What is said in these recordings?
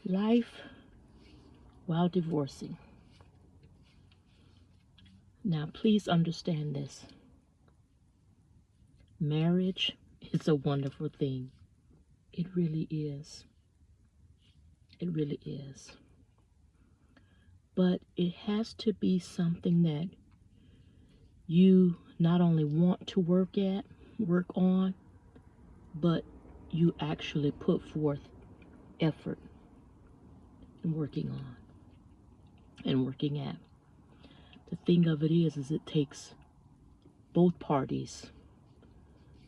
Life while divorcing. Now, please understand this. Marriage is a wonderful thing. It really is. It really is. But it has to be something that you not only want to work on, but you actually put forth effort in working on and working at. The thing of it is it takes both parties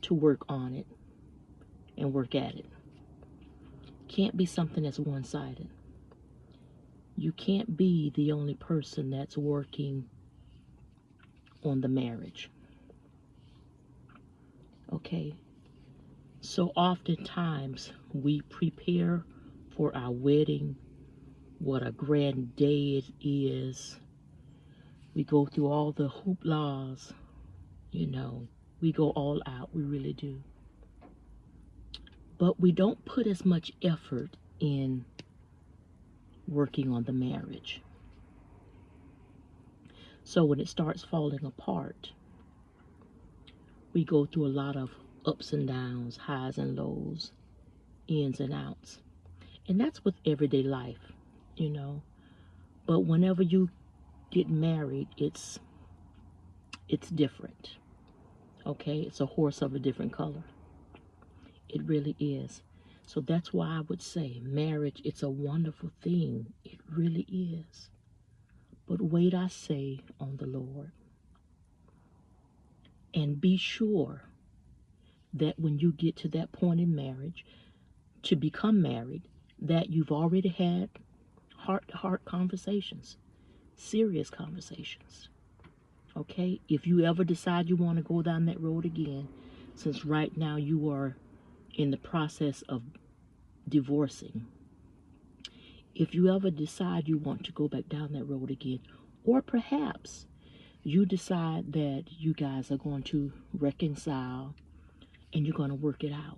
to work on it and work at it. Can't be something that's one-sided. You can't be the only person that's working on the marriage. Okay? So oftentimes we prepare for our wedding, what a grand day it is. We go through all the hooplas, you know. We go all out, we really do. But we don't put as much effort in working on the marriage. So when it starts falling apart, we go through a lot of ups and downs, highs and lows, ins and outs. And that's with everyday life, you know. But whenever you get married, it's different. Okay? It's a horse of a different color. It really is. So that's why I would say marriage, it's a wonderful thing. It really is. But wait, I say, on the Lord. And be sure that when you get to that point in marriage, to become married, that you've already had heart-to-heart conversations, serious conversations. Okay? If you ever decide you want to go down that road again, since right now you are in the process of divorcing, if you ever decide you want to go back down that road again, or perhaps you decide that you guys are going to reconcile and you're going to work it out,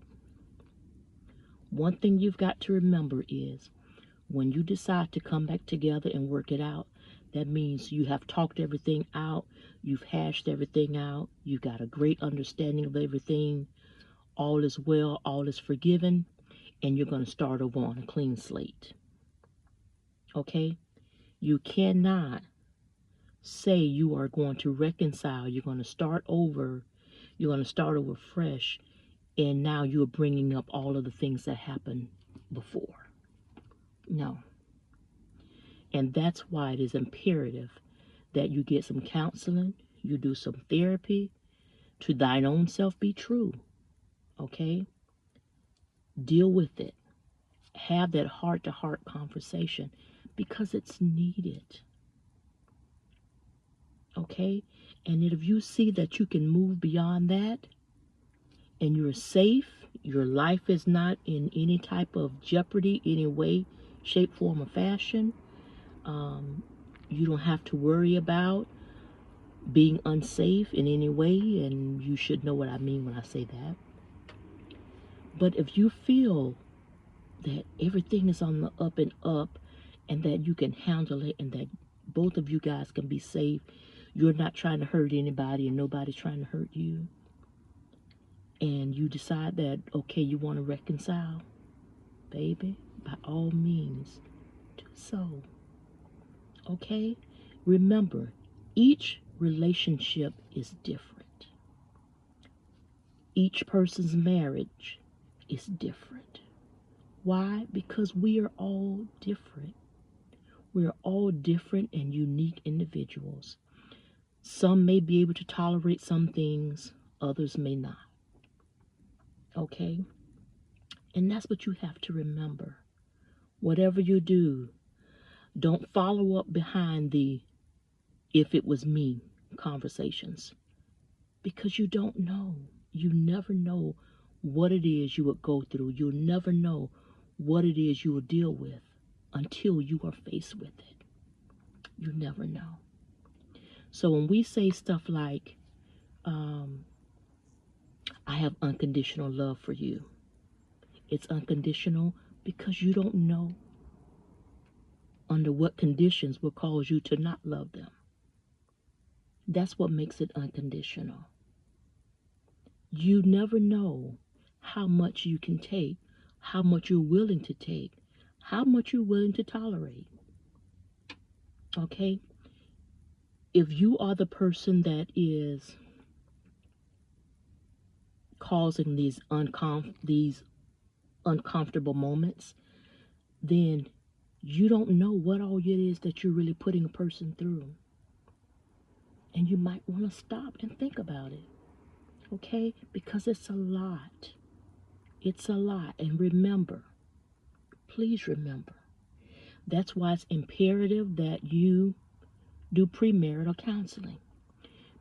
one thing you've got to remember is when you decide to come back together and work it out, that means you have talked everything out, you've hashed everything out, you've got a great understanding of everything, all is well, all is forgiven, and you're going to start over on a clean slate. Okay? You cannot say you are going to reconcile, you're going to start over, fresh, and now you're bringing up all of the things that happened before. No. And that's why it is imperative that you get some counseling, you do some therapy, to thine own self be true. Okay? Deal with it. Have that heart-to-heart conversation because it's needed. Okay? And if you see that you can move beyond that and you're safe, your life is not in any type of jeopardy, any way, shape, form, or fashion, you don't have to worry about being unsafe in any way, and you should know what I mean when I say that. But if you feel that everything is on the up and up and that you can handle it and that both of you guys can be safe, you're not trying to hurt anybody and nobody's trying to hurt you, and you decide that, okay, you want to reconcile, baby, by all means, do so. Okay? Remember, each relationship is different. Each person's marriage is different. Why? Because we are all different. We are all different and unique individuals. Some may be able to tolerate some things, others may not. Okay? And that's what you have to remember. Whatever you do, don't follow up behind the "if it was me" conversations, because you don't know. You never know what it is you would go through. You'll never know what it is you will deal with until you are faced with it. You never know. So when we say stuff like, I have unconditional love for you, it's unconditional because you don't know. under what conditions will cause you to not love them. That's what makes it unconditional. You never know how much you can take, how much you're willing to take, how much you're willing to tolerate. Okay? If you are the person that is causing these uncomfortable moments, then you don't know what all it is that you're really putting a person through. And you might want to stop and think about it. Okay? Because it's a lot. It's a lot. And remember, please remember, that's why it's imperative that you do premarital counseling.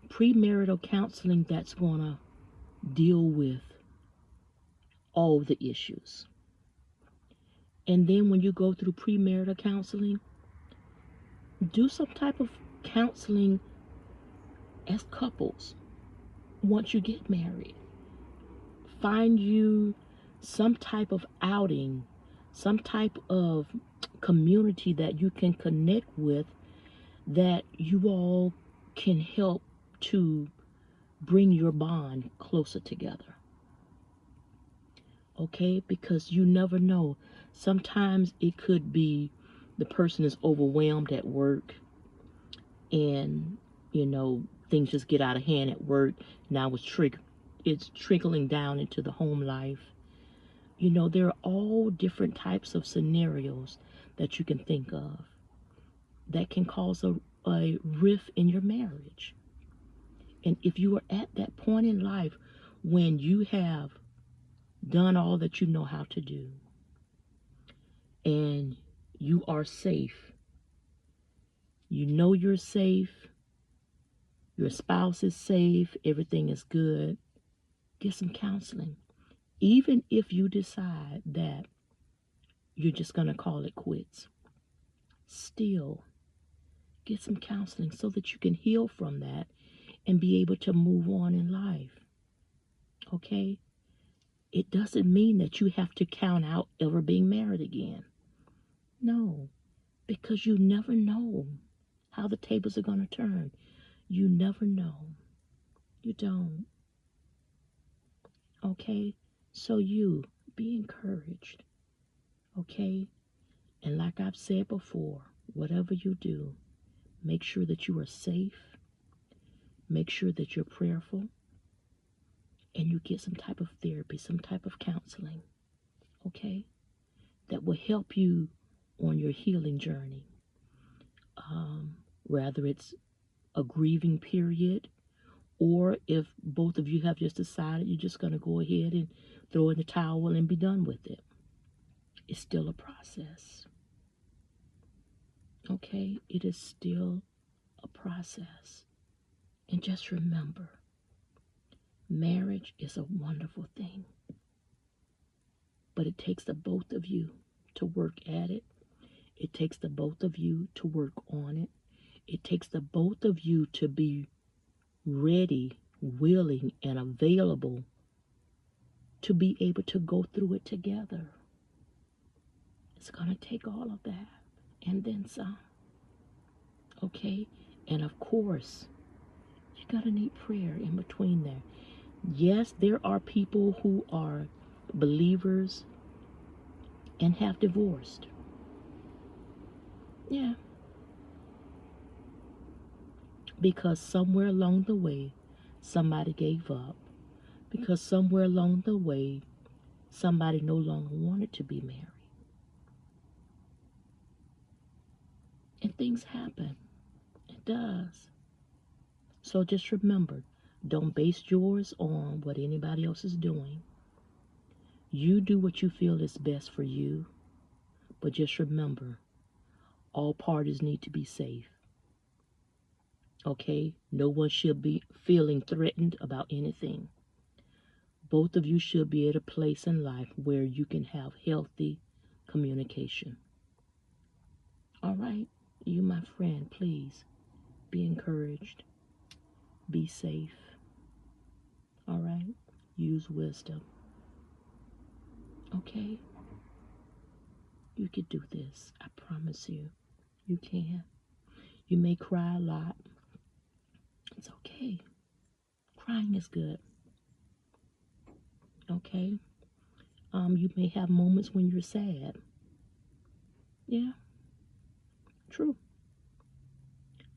Premarital counseling that's going to deal with all the issues. And then when you go through premarital counseling, do some type of counseling as couples once you get married. Find you some type of outing, some type of community that you can connect with, that you all can help to bring your bond closer together. Okay? Because you never know. Sometimes it could be the person is overwhelmed at work, and things just get out of hand at work. Now it's trickling down into the home life. There are all different types of scenarios that you can think of that can cause a rift in your marriage. And if you are at that point in life when you have done all that you know how to do, and you are safe, you're safe, your spouse is safe, everything is good, get some counseling. Even if you decide that you're just going to call it quits, still get some counseling so that you can heal from that and be able to move on in life. Okay? It doesn't mean that you have to count out ever being married again. No, because you never know how the tables are going to turn. You never know. You don't. Okay? So you be encouraged. Okay? And like I've said before, whatever you do, make sure that you are safe. Make sure that you're prayerful. And you get some type of therapy, some type of counseling. Okay? That will help you on your healing journey. Whether it's a grieving period, or if both of you have just decided you're just going to go ahead and throw in the towel and be done with it. It's still a process. Okay? It is still a process. And just remember, marriage is a wonderful thing. But it takes the both of you to work at it. It takes the both of you to work on it. It takes the both of you to be ready, willing, and available to be able to go through it together. It's going to take all of that and then some. Okay? And of course, you're going to need prayer in between there. Yes, there are people who are believers and have divorced. Yeah. Because somewhere along the way, somebody gave up. Because somewhere along the way, somebody no longer wanted to be married. And things happen. It does. So just remember, don't base yours on what anybody else is doing. You do what you feel is best for you. But just remember, all parties need to be safe. Okay? No one should be feeling threatened about anything. Both of you should be at a place in life where you can have healthy communication. All right? You, my friend, please be encouraged. Be safe. All right? Use wisdom. Okay? You can do this. I promise you. You can. You may cry a lot. It's okay. Crying is good. Okay? You may have moments when you're sad. Yeah, true.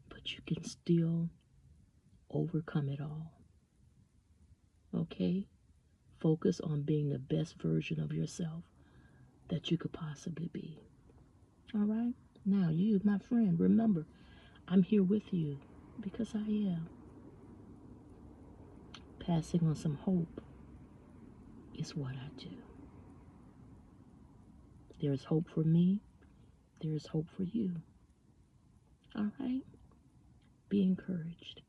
But you can still overcome it all. Okay? Focus on being the best version of yourself that you could possibly be. All right? Now, you, my friend, remember, I'm here with you because I am. Passing on some hope is what I do. There is hope for me. There is hope for you. All right? Be encouraged.